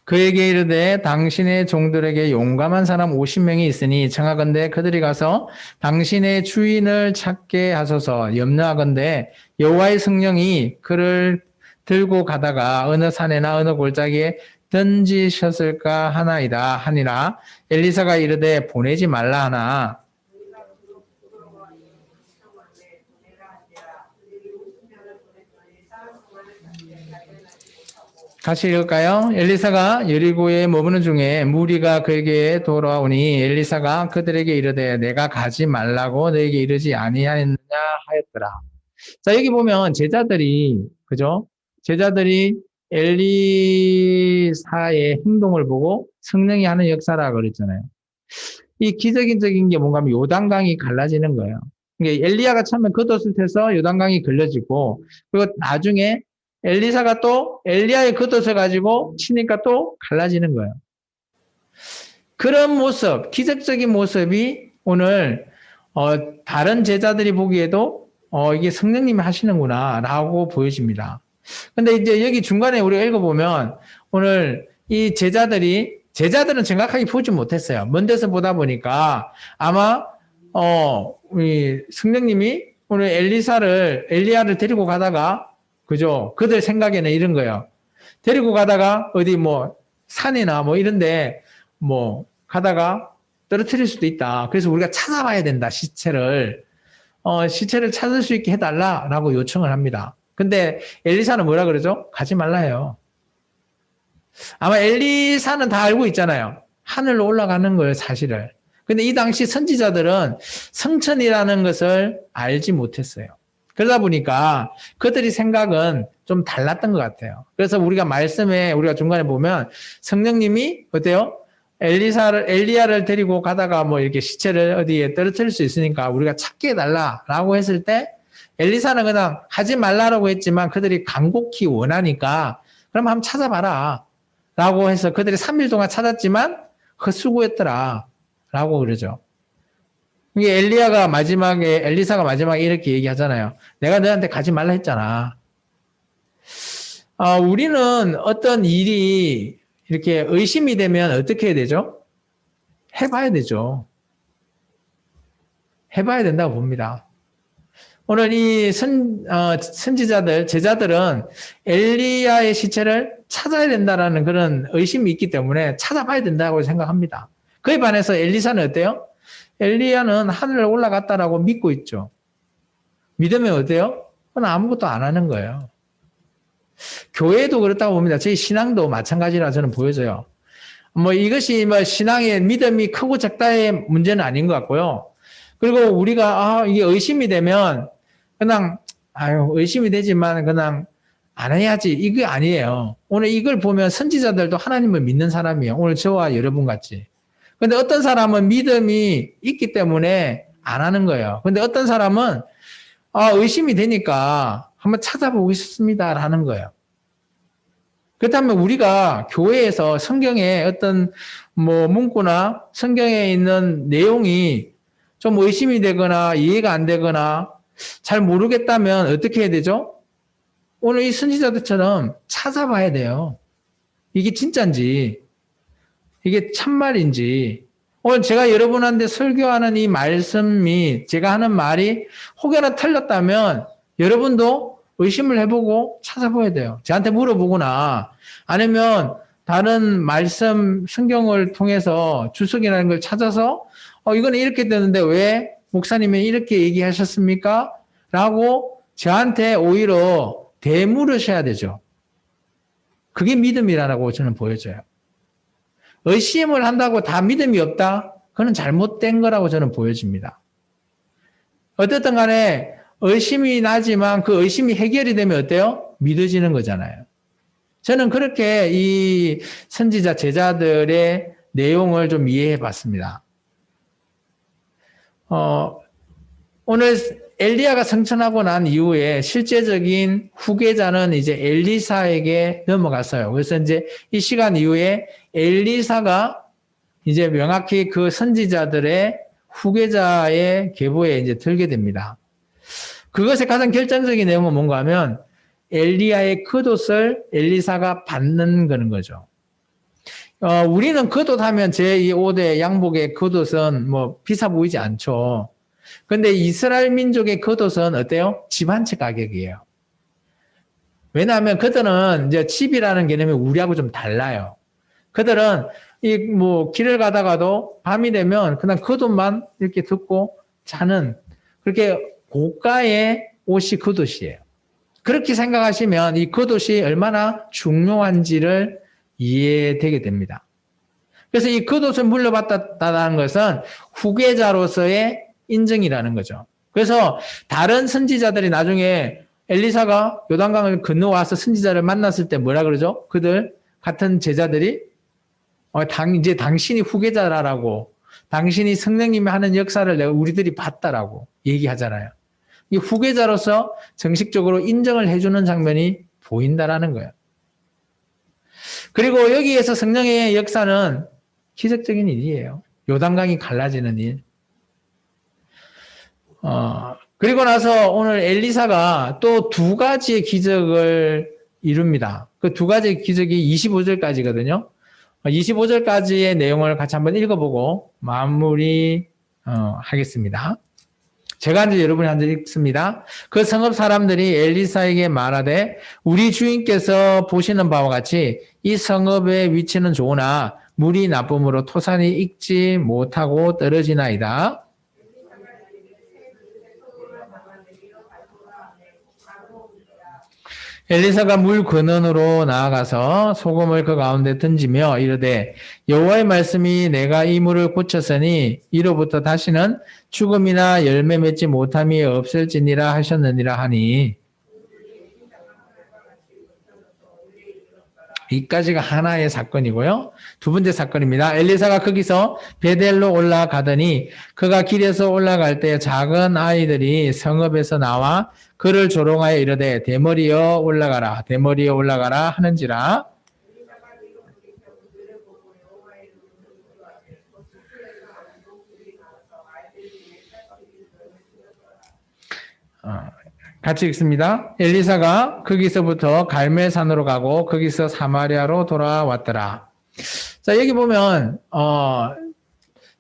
그에게 이르되 당신의 종들에게 용감한 사람 50명이 있으니 청하건대 그들이 가서 당신의 주인을 찾게 하소서. 염려하건대 여호와의 성령이 그를 들고 가다가 어느 산에나 어느 골짜기에 던지셨을까 하나이다 하니라. 엘리사가 이르되 보내지 말라 하나. 같이 읽을까요? 엘리사가 여리고에 머무는 중에 무리가 그에게 돌아오니 엘리사가 그들에게 이르되 내가 가지 말라고 너에게 이르지 아니하였느냐 하였더라. 자, 여기 보면 제자들이 그죠? 제자들이 엘리사의 행동을 보고 성령이 하는 역사라 그랬잖아요. 이 기적인 게 뭔가 하면 요단강이 갈라지는 거예요. 그러니까 엘리야가 처음에 겉옷을 태서 요단강이 걸려지고 그리고 나중에 엘리사가 또 엘리야의 겉옷을 가지고 치니까 또 갈라지는 거예요. 그런 모습, 기적적인 모습이 오늘 다른 제자들이 보기에도 이게 성령님이 하시는구나 라고 보여집니다. 근데 이제 여기 중간에 우리가 읽어보면 오늘 이 제자들은 정확하게 보지 못했어요. 먼 데서 보다 보니까 아마 우리 성령님이 오늘 엘리야를 데리고 가다가 그죠? 그들 생각에는 이런 거예요. 데리고 가다가 어디 뭐 산이나 뭐 이런데 뭐 가다가 떨어뜨릴 수도 있다. 그래서 우리가 찾아봐야 된다. 시체를 찾을 수 있게 해달라라고 요청을 합니다. 근데 엘리사는 뭐라 그러죠? 가지 말라 해요. 아마 엘리사는 다 알고 있잖아요. 하늘로 올라가는 거예요, 사실을. 근데 이 당시 선지자들은 성천이라는 것을 알지 못했어요. 그러다 보니까 그들이 생각은 좀 달랐던 것 같아요. 그래서 우리가 말씀에 우리가 중간에 보면 성령님이 어때요? 엘리야를 데리고 가다가 뭐 이렇게 시체를 어디에 떨어뜨릴 수 있으니까 우리가 찾게 해달라라고 했을 때 엘리사는 그냥 하지 말라라고 했지만 그들이 간곡히 원하니까 그럼 한번 찾아봐라 라고 해서 그들이 3일 동안 찾았지만 헛수고했더라 라고 그러죠. 이게 엘리사가 마지막에 이렇게 얘기하잖아요. 내가 너한테 가지 말라 했잖아. 우리는 어떤 일이 이렇게 의심이 되면 어떻게 해야 되죠? 해봐야 되죠. 해봐야 된다고 봅니다. 오늘 이 선지자들, 제자들은 엘리야의 시체를 찾아야 된다라는 그런 의심이 있기 때문에 찾아봐야 된다고 생각합니다. 그에 반해서 엘리사는 어때요? 엘리야는 하늘에 올라갔다라고 믿고 있죠. 믿으면 어때요? 그건 아무것도 안 하는 거예요. 교회도 그렇다고 봅니다. 저희 신앙도 마찬가지라 저는 보여져요. 뭐 이것이 뭐 신앙의 믿음이 크고 작다의 문제는 아닌 것 같고요. 그리고 우리가 이게 의심이 되면 그냥 의심이 되지만 그냥 안 해야지 이게 아니에요. 오늘 이걸 보면 선지자들도 하나님을 믿는 사람이에요. 오늘 저와 여러분 같이. 근데 어떤 사람은 믿음이 있기 때문에 안 하는 거예요. 근데 어떤 사람은 의심이 되니까 한번 찾아보고 싶습니다라는 거예요. 그렇다면 우리가 교회에서 성경에 어떤 뭐 문구나 성경에 있는 내용이 좀 의심이 되거나 이해가 안 되거나 잘 모르겠다면 어떻게 해야 되죠? 오늘 이 선지자들처럼 찾아봐야 돼요. 이게 진짜인지, 이게 참말인지. 오늘 제가 여러분한테 설교하는 이 말씀이, 제가 하는 말이 혹여나 틀렸다면 여러분도 의심을 해보고 찾아봐야 돼요. 저한테 물어보거나 아니면 다른 말씀, 성경을 통해서 주석이라는 걸 찾아서 이거는 이렇게 되는데 왜 목사님이 이렇게 얘기하셨습니까? 라고 저한테 오히려 되물으셔야 되죠. 그게 믿음이라고 저는 보여져요. 의심을 한다고 다 믿음이 없다? 그건 잘못된 거라고 저는 보여집니다. 어쨌든 간에 의심이 나지만 그 의심이 해결이 되면 어때요? 믿어지는 거잖아요. 저는 그렇게 이 선지자 제자들의 내용을 좀 이해해 봤습니다. 오늘 엘리야가 승천하고 난 이후에 실제적인 후계자는 이제 엘리사에게 넘어갔어요. 그래서 이제 이 시간 이후에 엘리사가 이제 명확히 그 선지자들의 후계자의 계보에 이제 들게 됩니다. 그것의 가장 결정적인 내용은 뭔가 하면 엘리야의 겉옷을 엘리사가 받는 거는 거죠. 우리는 겉옷하면 제 5대 양복의 겉옷은 뭐 비싸 보이지 않죠. 근데 이스라엘 민족의 겉옷은 어때요? 집 한 채 가격이에요. 왜냐하면 그들은 이제 집이라는 개념이 우리하고 좀 달라요. 그들은 이 뭐 길을 가다가도 밤이 되면 그냥 겉옷만 이렇게 듣고 자는 그렇게 고가의 옷이 겉옷이에요. 그렇게 생각하시면 이 겉옷이 얼마나 중요한지를 이해되게 됩니다. 그래서 이 겉옷을 물려받았다는 것은 후계자로서의 인정이라는 거죠. 그래서 다른 선지자들이 나중에 엘리사가 요단강을 건너와서 선지자를 만났을 때 뭐라 그러죠? 그들 같은 제자들이 이제 당신이 후계자라고, 당신이 성령님이 하는 역사를 우리들이 봤다라고 얘기하잖아요. 이 후계자로서 정식적으로 인정을 해주는 장면이 보인다라는 거예요. 그리고 여기에서 성령의 역사는 기적적인 일이에요. 요단강이 갈라지는 일. 그리고 나서 오늘 엘리사가 또 두 가지의 기적을 이룹니다. 그 두 가지의 기적이 25절까지거든요. 25절까지의 내용을 같이 한번 읽어보고 마무리 하겠습니다. 제가 이제 여러분이 한번 읽습니다. 그 성읍 사람들이 엘리사에게 말하되 우리 주인께서 보시는 바와 같이 이 성읍의 위치는 좋으나 물이 나쁨으로 토산이 익지 못하고 떨어지나이다. 엘리사가 물 근원으로 나아가서 소금을 그 가운데 던지며 이르되 여호와의 말씀이 내가 이 물을 고쳤으니 이로부터 다시는 죽음이나 열매 맺지 못함이 없을지니라 하셨느니라 하니 이까지가 하나의 사건이고요. 두 번째 사건입니다. 엘리사가 거기서 베델로 올라가더니 그가 길에서 올라갈 때 작은 아이들이 성읍에서 나와 그를 조롱하여 이르되 대머리여 올라가라 대머리여 올라가라 하는지라. 같이 읽습니다. 엘리사가 거기서부터 갈멜산으로 가고 거기서 사마리아로 돌아왔더라. 자, 여기 보면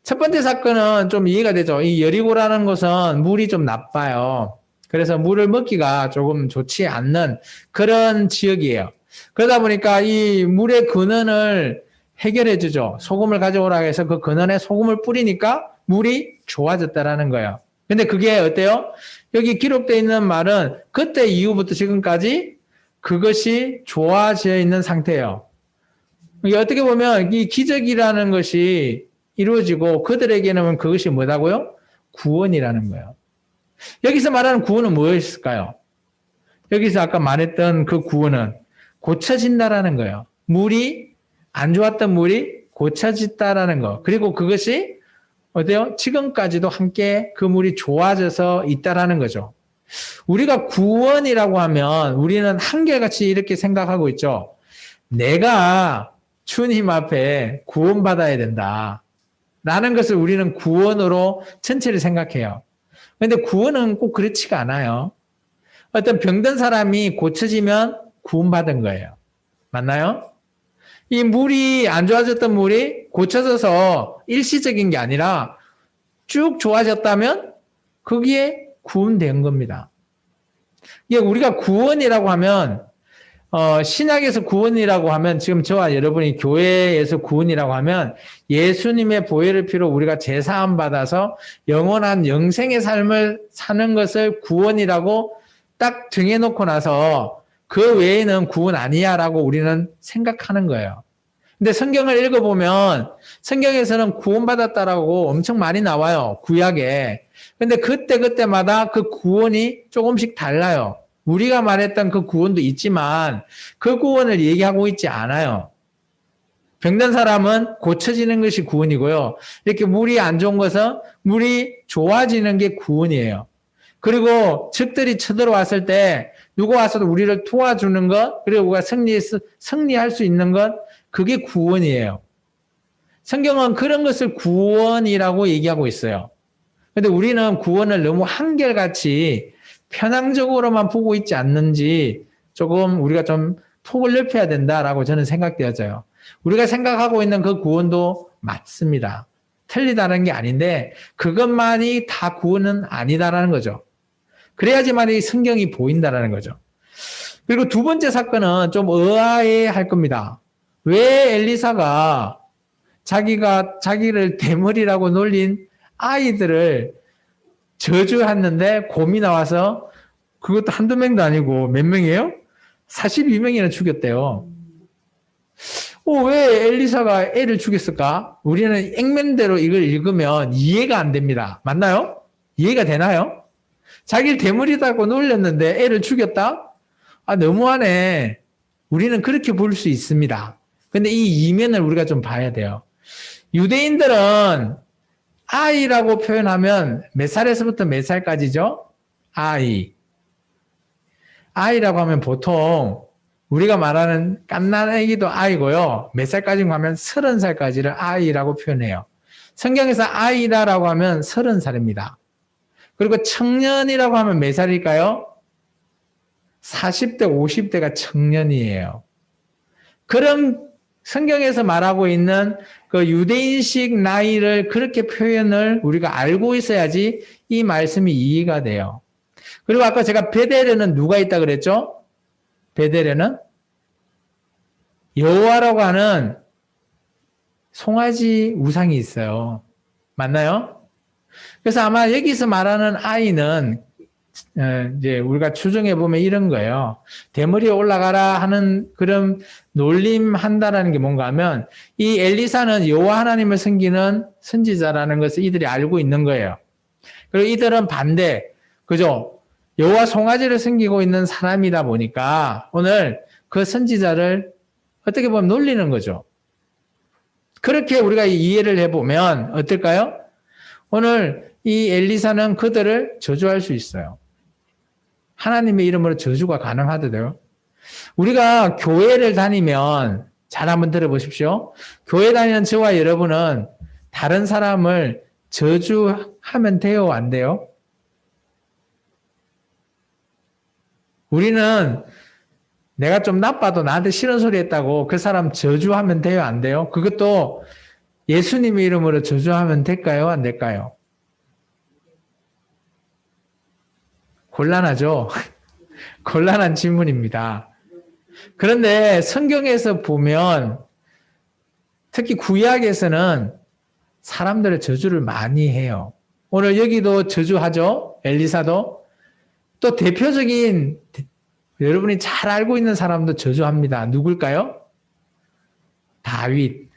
첫 번째 사건은 좀 이해가 되죠. 이 여리고라는 곳은 물이 좀 나빠요. 그래서 물을 먹기가 조금 좋지 않는 그런 지역이에요. 그러다 보니까 이 물의 근원을 해결해 주죠. 소금을 가져오라 해서 그 근원에 소금을 뿌리니까 물이 좋아졌다라는 거예요. 근데 그게 어때요? 여기 기록되어 있는 말은 그때 이후부터 지금까지 그것이 좋아져 있는 상태예요. 이게 어떻게 보면 이 기적이라는 것이 이루어지고 그들에게는 그것이 뭐다고요? 구원이라는 거예요. 여기서 말하는 구원은 무엇일까요? 여기서 아까 말했던 그 구원은 고쳐진다라는 거예요. 물이 안 좋았던 물이 고쳐졌다라는 거. 그리고 그것이 어때요? 지금까지도 함께 그 물이 좋아져서 있다라는 거죠. 우리가 구원이라고 하면 우리는 한결같이 이렇게 생각하고 있죠. 내가 주님 앞에 구원받아야 된다. 라는 것을 우리는 구원으로 전체를 생각해요. 그런데 구원은 꼭 그렇지가 않아요. 어떤 병든 사람이 고쳐지면 구원받은 거예요. 맞나요? 이 물이 안 좋아졌던 물이 고쳐져서 일시적인 게 아니라 쭉 좋아졌다면 거기에 구원된 겁니다. 이게 우리가 구원이라고 하면 신약에서 구원이라고 하면 지금 저와 여러분이 교회에서 구원이라고 하면 예수님의 보혈의 피로 우리가 제사함 받아서 영원한 영생의 삶을 사는 것을 구원이라고 딱 정해놓고 나서 그 외에는 구원 아니야라고 우리는 생각하는 거예요. 근데 성경을 읽어보면 성경에서는 구원받았다라고 엄청 많이 나와요. 구약에. 근데 그때마다 그 구원이 조금씩 달라요. 우리가 말했던 그 구원도 있지만 그 구원을 얘기하고 있지 않아요. 병든 사람은 고쳐지는 것이 구원이고요. 이렇게 물이 안 좋은 것은 물이 좋아지는 게 구원이에요. 그리고 적들이 쳐들어왔을 때 누가 와서 우리를 도와주는 것, 그리고 우리가 승리할 수 있는 것, 그게 구원이에요. 성경은 그런 것을 구원이라고 얘기하고 있어요. 근데 우리는 구원을 너무 한결같이 편향적으로만 보고 있지 않는지 조금 우리가 좀 폭을 넓혀야 된다라고 저는 생각되어져요. 우리가 생각하고 있는 그 구원도 맞습니다. 틀리다는 게 아닌데 그것만이 다 구원은 아니다라는 거죠. 그래야지만 이 성경이 보인다라는 거죠. 그리고 두 번째 사건은 좀 의아해할 겁니다. 왜 엘리사가 자기를 대머리라고 놀린 아이들을 저주했는데 곰이 나와서 그것도 한두 명도 아니고 몇 명이에요? 42명이나 죽였대요. 왜 엘리사가 애를 죽였을까? 우리는 액면대로 이걸 읽으면 이해가 안 됩니다. 맞나요? 이해가 되나요? 자기를 대머리다고 놀렸는데 애를 죽였다? 너무하네. 우리는 그렇게 볼 수 있습니다. 근데 이 이면을 우리가 좀 봐야 돼요. 유대인들은 아이라고 표현하면 몇 살에서부터 몇 살까지죠? 아이라고 하면 보통 우리가 말하는 갓난 아기도 아이고요. 몇 살까지인가 하면 30살까지를 아이라고 표현해요. 성경에서 아이다라고 하면 30살입니다. 그리고 청년이라고 하면 몇 살일까요? 40대, 50대가 청년이에요. 그런 성경에서 말하고 있는 그 유대인식 나이를 그렇게 표현을 우리가 알고 있어야지 이 말씀이 이해가 돼요. 그리고 아까 제가 베델에는 누가 있다 그랬죠? 베델에는 여호와라고 하는 송아지 우상이 있어요. 맞나요? 그래서 아마 여기서 말하는 아이는 이제 우리가 추정해 보면 이런 거예요. 대머리에 올라가라 하는 그런 놀림한다라는 게 뭔가 하면 이 엘리사는 여호와 하나님을 섬기는 선지자라는 것을 이들이 알고 있는 거예요. 그리고 이들은 반대, 그죠? 여호와 송아지를 섬기고 있는 사람이다 보니까 오늘 그 선지자를 어떻게 보면 놀리는 거죠. 그렇게 우리가 이해를 해보면 어떨까요? 오늘 이 엘리사는 그들을 저주할 수 있어요. 하나님의 이름으로 저주가 가능하더래요. 우리가 교회를 다니면 잘 한번 들어보십시오. 교회 다니는 저와 여러분은 다른 사람을 저주하면 돼요, 안 돼요? 우리는 내가 좀 나빠도 나한테 싫은 소리 했다고 그 사람 저주하면 돼요, 안 돼요? 그것도 예수님의 이름으로 저주하면 될까요, 안 될까요? 곤란하죠? 곤란한 질문입니다. 그런데 성경에서 보면 특히 구약에서는 사람들의 저주를 많이 해요. 오늘 여기도 저주하죠? 엘리사도. 또 대표적인 여러분이 잘 알고 있는 사람도 저주합니다. 누굴까요? 다윗.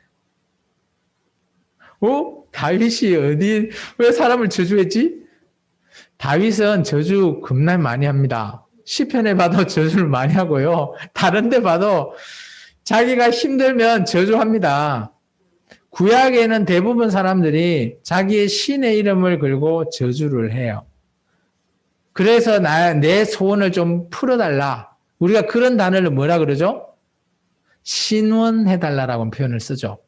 다윗이 왜 사람을 저주했지? 다윗은 저주 겁나 많이 합니다. 시편에 봐도 저주를 많이 하고요. 다른 데 봐도 자기가 힘들면 저주합니다. 구약에는 대부분 사람들이 자기의 신의 이름을 걸고 저주를 해요. 그래서 내 소원을 좀 풀어달라. 우리가 그런 단어를 뭐라 그러죠? 신원해달라라고 표현을 쓰죠.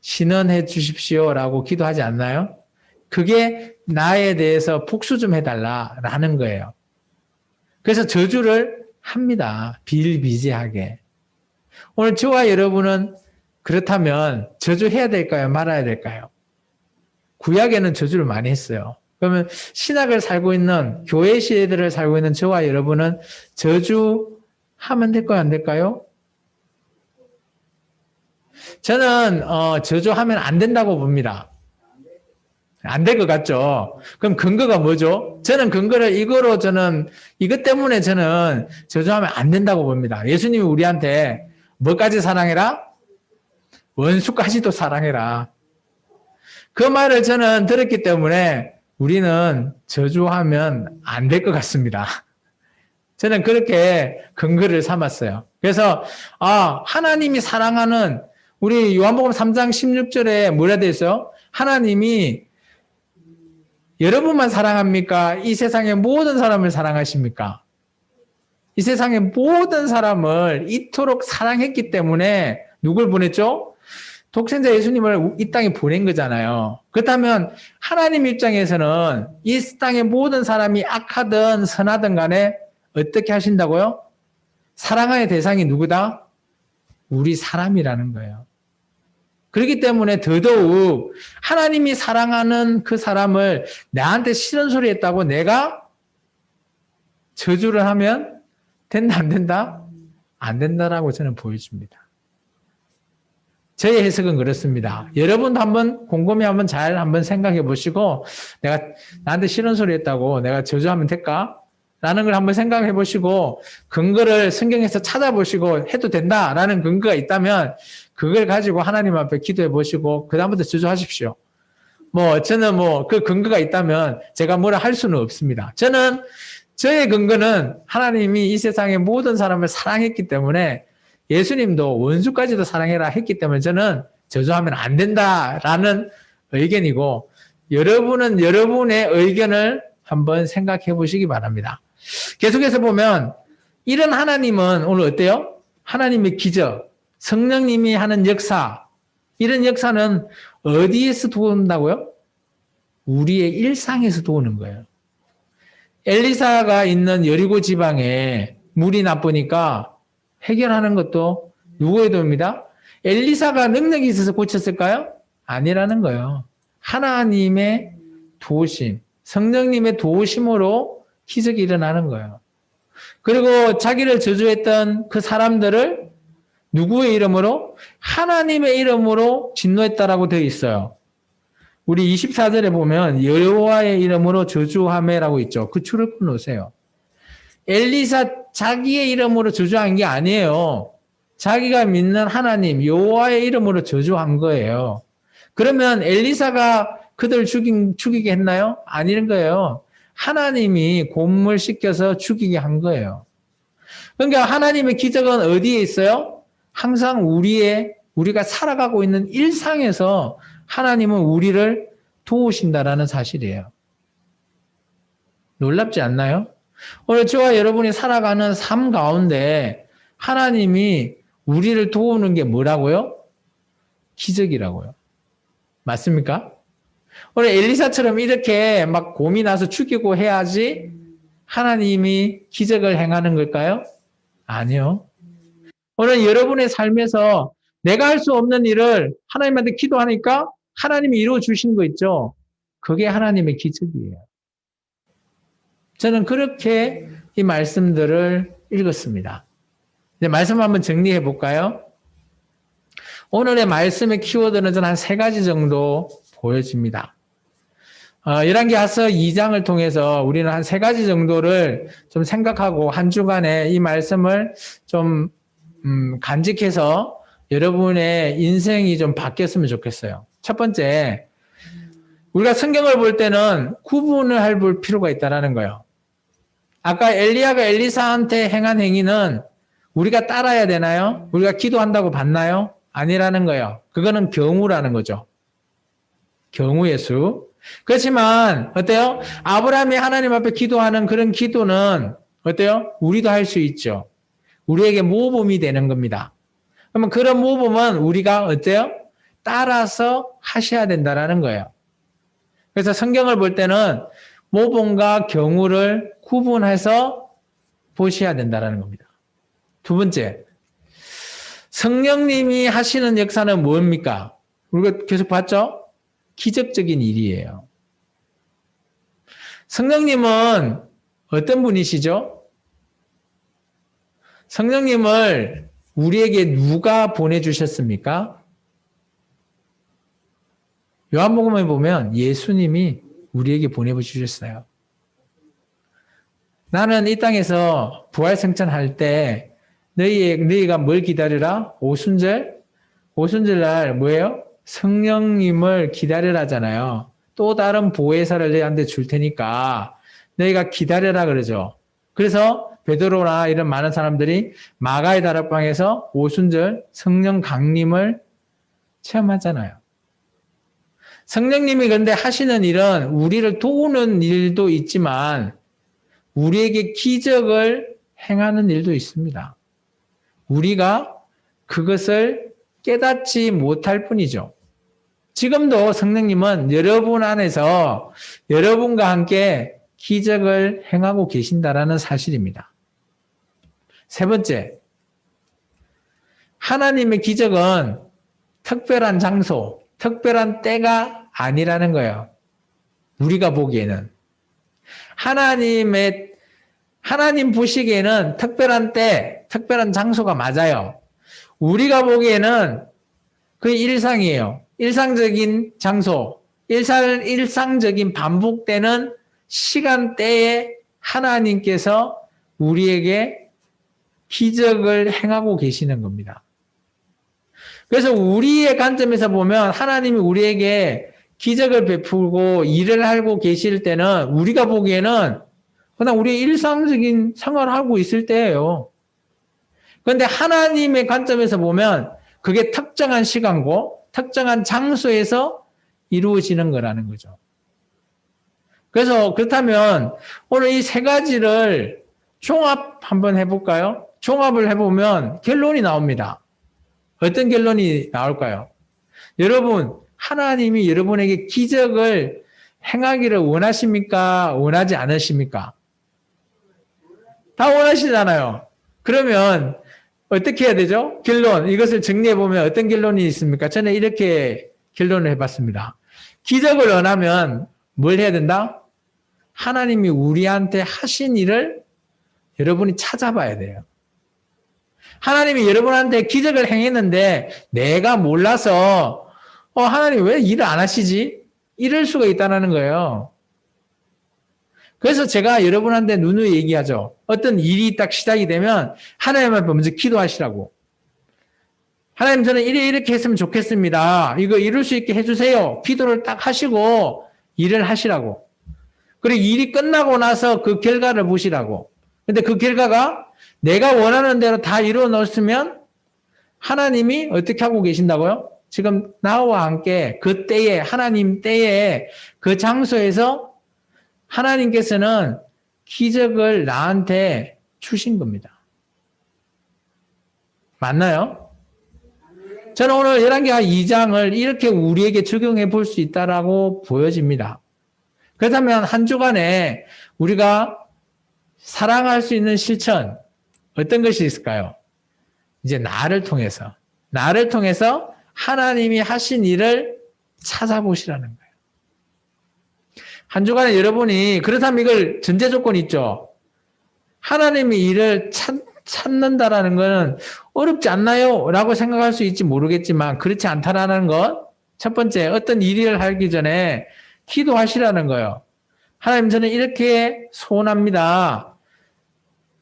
신원해 주십시오라고 기도하지 않나요? 그게 나에 대해서 복수 좀 해달라라는 거예요. 그래서 저주를 합니다. 비일비재하게. 오늘 저와 여러분은 그렇다면 저주해야 될까요? 말아야 될까요? 구약에는 저주를 많이 했어요. 그러면 신학을 살고 있는 교회 시대들을 살고 있는 저와 여러분은 저주하면 될까요? 안 될까요? 저는 저주하면 안 된다고 봅니다. 안 될 것 같죠? 그럼 근거가 뭐죠? 저는 근거를 이것 때문에 저는 저주하면 안 된다고 봅니다. 예수님이 우리한테 뭐까지 사랑해라? 원수까지도 사랑해라. 그 말을 저는 들었기 때문에 우리는 저주하면 안 될 것 같습니다. 저는 그렇게 근거를 삼았어요. 그래서 하나님이 사랑하는 우리 요한복음 3장 16절에 뭐라 되어 있어요? 하나님이 여러분만 사랑합니까? 이 세상의 모든 사람을 사랑하십니까? 이 세상의 모든 사람을 이토록 사랑했기 때문에 누굴 보냈죠? 독생자 예수님을 이 땅에 보낸 거잖아요. 그렇다면 하나님 입장에서는 이 땅의 모든 사람이 악하든 선하든 간에 어떻게 하신다고요? 사랑의 대상이 누구다? 우리 사람이라는 거예요. 그렇기 때문에 더더욱 하나님이 사랑하는 그 사람을 나한테 싫은 소리 했다고 내가 저주를 하면 된다, 안 된다? 안 된다라고 저는 보여줍니다. 저의 해석은 그렇습니다. 여러분도 한번 곰곰이 잘 생각해 보시고 내가 나한테 싫은 소리 했다고 내가 저주하면 될까? 라는 걸 한번 생각해 보시고 근거를 성경에서 찾아보시고 해도 된다라는 근거가 있다면 그걸 가지고 하나님 앞에 기도해 보시고 그 다음부터 저주하십시오. 저는 그 근거가 있다면 제가 뭐라 할 수는 없습니다. 저의 근거는 하나님이 이 세상의 모든 사람을 사랑했기 때문에 예수님도 원수까지도 사랑해라 했기 때문에 저는 저주하면 안 된다라는 의견이고 여러분은 여러분의 의견을 한번 생각해 보시기 바랍니다. 계속해서 보면 이런 하나님은 오늘 어때요? 하나님의 기적, 성령님이 하는 역사, 이런 역사는 어디에서 도운다고요? 우리의 일상에서 도우는 거예요. 엘리사가 있는 여리고 지방에 물이 나쁘니까 해결하는 것도 누구의 도움입니다? 엘리사가 능력이 있어서 고쳤을까요? 아니라는 거예요. 하나님의 도우심, 성령님의 도우심으로 기적이 일어나는 거예요. 그리고 자기를 저주했던 그 사람들을 누구의 이름으로? 하나님의 이름으로 진노했다라고 되어 있어요. 우리 24절에 보면 여호와의 이름으로 저주하매라고 있죠. 그 줄을 끊으세요. 엘리사 자기의 이름으로 저주한 게 아니에요. 자기가 믿는 하나님 여호와의 이름으로 저주한 거예요. 그러면 엘리사가 그들 죽이게 했나요? 아닌 거예요. 하나님이 곤물시켜서 죽이게 한 거예요. 그러니까 하나님의 기적은 어디에 있어요? 항상 우리가 살아가고 있는 일상에서 하나님은 우리를 도우신다라는 사실이에요. 놀랍지 않나요? 오늘 저와 여러분이 살아가는 삶 가운데 하나님이 우리를 도우는 게 뭐라고요? 기적이라고요. 맞습니까? 오늘 엘리사처럼 이렇게 막 고민해서 죽이고 해야지 하나님이 기적을 행하는 걸까요? 아니요. 오늘 여러분의 삶에서 내가 할 수 없는 일을 하나님한테 기도하니까 하나님이 이루어 주신 거 있죠? 그게 하나님의 기적이에요. 저는 그렇게 이 말씀들을 읽었습니다. 이제 말씀 한번 정리해 볼까요? 오늘의 말씀의 키워드는 저는 한 3가지 정도 보여집니다. 열왕기하서 2장을 통해서 우리는 한 3가지 정도를 좀 생각하고 한 주간에 이 말씀을 좀 간직해서 여러분의 인생이 좀 바뀌었으면 좋겠어요. 첫 번째, 우리가 성경을 볼 때는 구분을 할 필요가 있다는 거예요. 아까 엘리야가 엘리사한테 행한 행위는 우리가 따라야 되나요? 우리가 기도한다고 받나요? 아니라는 거예요. 그거는 경우라는 거죠. 경우의 수. 그렇지만 어때요? 아브라함이 하나님 앞에 기도하는 그런 기도는 어때요? 우리도 할 수 있죠. 우리에게 모범이 되는 겁니다. 그러면 그런 모범은 우리가 어때요? 따라서 하셔야 된다는 거예요. 그래서 성경을 볼 때는 모범과 경우를 구분해서 보셔야 된다는 겁니다. 두 번째, 성령님이 하시는 역사는 뭡니까? 우리가 계속 봤죠? 기적적인 일이에요. 성령님은 어떤 분이시죠? 성령님을 우리에게 누가 보내주셨습니까? 요한복음에 보면 예수님이 우리에게 보내주셨어요. 나는 이 땅에서 부활승천할 때 너희가 뭘 기다리라? 오순절 날 뭐예요? 성령님을 기다리라잖아요. 또 다른 보혜사를 너희한테 줄 테니까 너희가 기다려라 그러죠. 그래서 베드로나 이런 많은 사람들이 마가의 다락방에서 오순절 성령 강림을 체험하잖아요. 성령님이 그런데 하시는 일은 우리를 도우는 일도 있지만 우리에게 기적을 행하는 일도 있습니다. 우리가 그것을 깨닫지 못할 뿐이죠. 지금도 성령님은 여러분 안에서 여러분과 함께 기적을 행하고 계신다라는 사실입니다. 세 번째, 하나님의 기적은 특별한 장소, 특별한 때가 아니라는 거예요. 우리가 보기에는. 하나님 보시기에는 특별한 때, 특별한 장소가 맞아요. 우리가 보기에는 그 일상이에요. 일상적인 장소, 일상적인 반복되는 시간대에 하나님께서 우리에게 기적을 행하고 계시는 겁니다. 그래서 우리의 관점에서 보면 하나님이 우리에게 기적을 베풀고 일을 하고 계실 때는 우리가 보기에는 그냥 우리의 일상적인 생활을 하고 있을 때예요. 그런데 하나님의 관점에서 보면 그게 특정한 시간고 특정한 장소에서 이루어지는 거라는 거죠. 그래서 그렇다면 오늘 이 세 가지를 종합 한번 해볼까요? 종합을 해보면 결론이 나옵니다. 어떤 결론이 나올까요? 여러분, 하나님이 여러분에게 기적을 행하기를 원하십니까? 원하지 않으십니까? 다 원하시잖아요. 그러면 어떻게 해야 되죠? 결론, 이것을 정리해보면 어떤 결론이 있습니까? 저는 이렇게 결론을 해봤습니다. 기적을 원하면 뭘 해야 된다? 하나님이 우리한테 하신 일을 여러분이 찾아봐야 돼요. 하나님이 여러분한테 기적을 행했는데 내가 몰라서 하나님 왜 일을 안 하시지? 이럴 수가 있다는 거예요. 그래서 제가 여러분한테 누누이 얘기하죠. 어떤 일이 딱 시작이 되면 하나님 앞에 먼저 기도하시라고. 하나님 저는 이렇게 했으면 좋겠습니다. 이거 이룰 수 있게 해주세요. 기도를 딱 하시고 일을 하시라고. 그리고 일이 끝나고 나서 그 결과를 보시라고. 근데 그 결과가 내가 원하는 대로 다 이루어 놓으면 하나님이 어떻게 하고 계신다고요? 지금 나와 함께 그 때에 하나님 때에 그 장소에서 하나님께서는 기적을 나한테 주신 겁니다. 맞나요? 저는 오늘 열왕기하 2장을 이렇게 우리에게 적용해 볼 수 있다라고 보여집니다. 그렇다면 한 주간에 우리가 사랑할 수 있는 실천 어떤 것이 있을까요? 이제 나를 통해서 하나님이 하신 일을 찾아보시라는 거예요. 한 주간에 여러분이 그렇다면 이걸 전제 조건이 있죠. 하나님이 일을 찾는다라는 것은 어렵지 않나요? 라고 생각할 수 있지 모르겠지만 그렇지 않다라는 것. 첫 번째, 어떤 일을 하기 전에 기도하시라는 거예요. 하나님 저는 이렇게 소원합니다.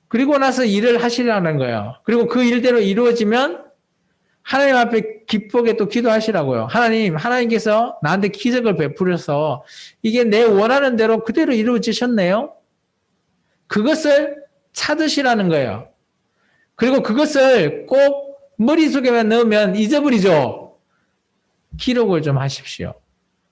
그리고 나서 일을 하시라는 거예요. 그리고 그 일대로 이루어지면 하나님 앞에 기쁘게 또 기도하시라고요. 하나님께서 나한테 기적을 베풀어서 이게 내 원하는 대로 그대로 이루어지셨네요. 그것을 찾으시라는 거예요. 그리고 그것을 꼭 머릿속에만 넣으면 잊어버리죠. 기록을 좀 하십시오.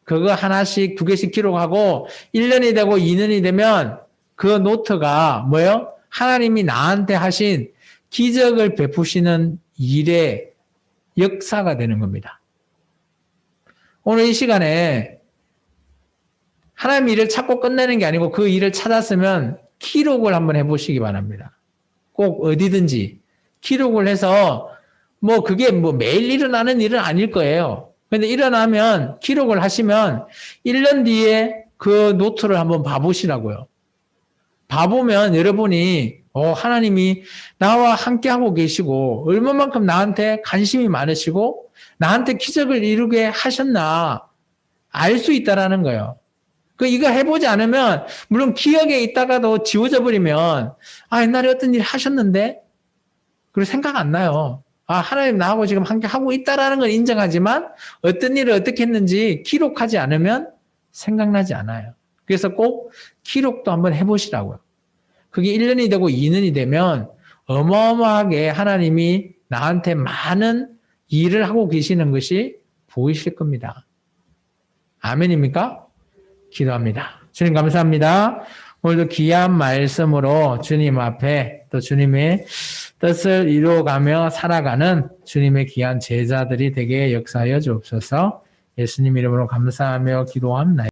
그거 하나씩, 두 개씩 기록하고 1년이 되고 2년이 되면 그 노트가 뭐예요? 하나님이 나한테 하신 기적을 베푸시는 일의 역사가 되는 겁니다. 오늘 이 시간에 하나님 일을 찾고 끝내는 게 아니고 그 일을 찾았으면 기록을 한번 해보시기 바랍니다. 꼭 어디든지 기록을 해서 뭐 그게 뭐 매일 일어나는 일은 아닐 거예요. 근데 일어나면 기록을 하시면 1년 뒤에 그 노트를 한번 봐보시라고요. 봐보면 여러분이 하나님이 나와 함께하고 계시고 얼마만큼 나한테 관심이 많으시고 나한테 기적을 이루게 하셨나 알 수 있다라는 거예요. 이거 해보지 않으면 물론 기억에 있다가도 지워져 버리면 옛날에 어떤 일 하셨는데 그리고 생각 안 나요. 하나님 나하고 지금 함께하고 있다라는 걸 인정하지만 어떤 일을 어떻게 했는지 기록하지 않으면 생각나지 않아요. 그래서 꼭 기록도 한번 해보시라고요. 그게 1년이 되고 2년이 되면 어마어마하게 하나님이 나한테 많은 일을 하고 계시는 것이 보이실 겁니다. 아멘입니까? 기도합니다. 주님 감사합니다. 오늘도 귀한 말씀으로 주님 앞에 또 주님의 뜻을 이루어가며 살아가는 주님의 귀한 제자들이 되게 역사하여 주옵소서. 예수님 이름으로 감사하며 기도합니다.